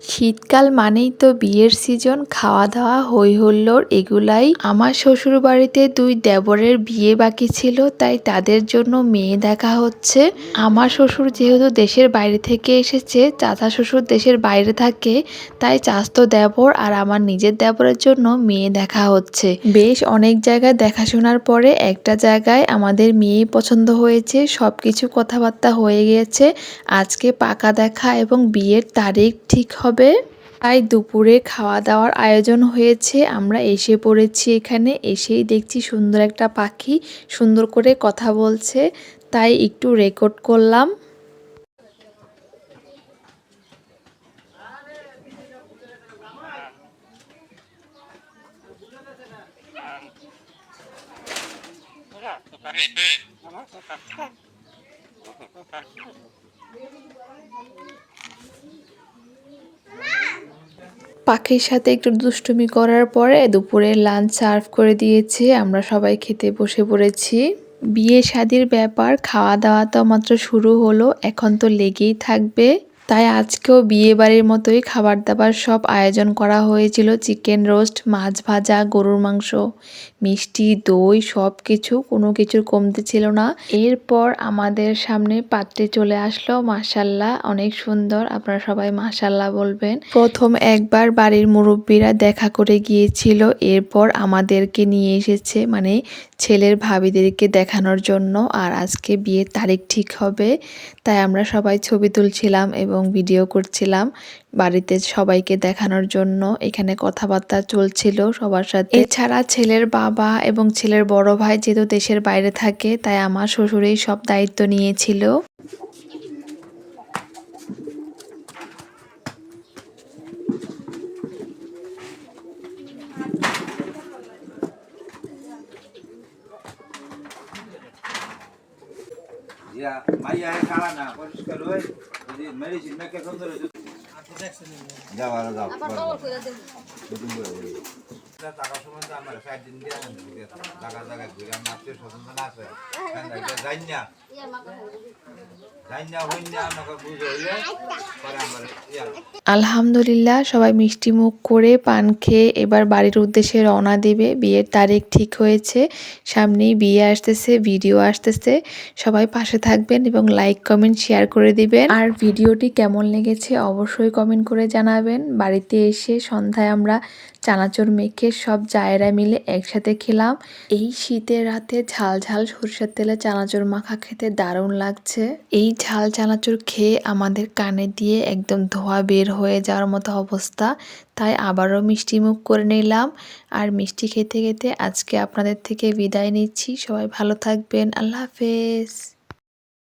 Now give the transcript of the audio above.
শীতকাল মানেই তো বিয়ের সিজন, খাওয়া দাওয়া হই হুল্লোড় এগুলাই। আমার শ্বশুর বাড়িতে 2 দেবরের বিয়ে বাকি ছিল, তাই তাদের জন্য মেয়ে দেখা হচ্ছে। আমার শ্বশুর যেহেতু দেশের বাইরে থেকে এসেছে, চাচা শ্বশুর দেশের বাইরে থাকে, তাই চাস্তো দেবর আর আমার নিজের দেবরের জন্য মেয়ে দেখা হচ্ছে। বেশ অনেক জায়গায় দেখাশোনার পরে একটা জায়গায় আমাদের মেয়ে পছন্দ হয়েছে, সবকিছু কথাবার্তা হয়ে গিয়েছে। আজকে পাকা দেখা এবং বিয়ের তারিখ ঠিক হবে। তাই দুপুরে খাওয়া দাওয়ার আয়োজন হয়েছে। আমরা এসে পড়েছি, এখানে এসেই দেখছি সুন্দর একটা পাখি সুন্দর করে কথা বলছে, তাই একটু রেকর্ড করলাম। পাখির সাথে একটু দুষ্টুমি করার পরে দুপুরে লাঞ্চ সার্ভ করে দিয়েছে, আমরা সবাই খেতে বসে পড়েছি। বিয়ে শাদির ব্যাপার, খাওয়া দাওয়া তো মাত্র শুরু হলো, এখন তো লেগেই থাকবে। তাই আজকেও বিয়ে বাড়ির মতোই খাবার দাবার সব আয়োজন করা হয়েছিল। চিকেন রোস্ট, মাছ ভাজা, গরুর মাংস, মিষ্টি, দই, সব কিছু, কোনো কিছুর কমতি ছিল না। এরপর আমাদের সামনে পাত্রী চলে আসলো, মাশাল্লাহ অনেক সুন্দর, আপনারা সবাই মাশাল্লাহ বলবেন। প্রথম একবার বাড়ির মুরব্বীরা দেখা করে গিয়েছিল, এরপর আমাদেরকে নিয়ে এসেছে, মানে ছেলের ভাবিদেরকে দেখানোর জন্য। আর আজকে বিয়ের তারিখ ঠিক হবে, তাই আমরা সবাই ছবি তুলছিলাম এবং ভিডিও করছিলাম বাড়িতে সবাইকে দেখানোর জন্য। এখানে কথাবার্তা চলছিল সবার সাথে। এছাড়া ছেলের বাবা এবং ছেলের বড় ভাই যেহেতু দেশের বাইরে থাকে, তাই আমার শ্বশুরেই সব দায়িত্ব নিয়েছিল। টাকা সম্বন্ধে আমার 60 দিন দিয়ে জায়গা জায়গা ঘুরে আমার আত্মীয় স্বজন আছে যাই না আলহামদুলিল্লাহ সবাই মিষ্টি মুখ করে পান খেয়ে এবার বাড়ির উদ্দেশ্যে রওনা দিবে। বিয়ের তারিখ ঠিক হয়েছে, সামনেই বিয়ে আসতেছে, ভিডিও আসতেছে। সবাই পাশে থাকবেন এবং লাইক কমেন্ট শেয়ার করে দিবেন। আর ভিডিওটি কেমন লেগেছে অবশ্যই কমেন্ট করে জানাবেন। বাড়িতে এসে সন্ধ্যায় আমরা চানাচুর মেখে সব জায়েরা মিলে একসাথে খেলাম। এই শীতের রাতে ঝাল ঝাল সরষের তেলে চানাচুর মাখা খেতে দারুণ লাগছে। এই ঝাল চানাচুর খেয়ে আমাদের কানে দিয়ে একদম ধোঁয়া বের হয়ে যাওয়ার মতো অবস্থা, তাই আবারও মিষ্টি মুখ করে নিলাম। আর মিষ্টি খেতে খেতে আজকে আপনাদের থেকে বিদায় নিচ্ছি। সবাই ভালো থাকবেন, আল্লাহ হাফেজ।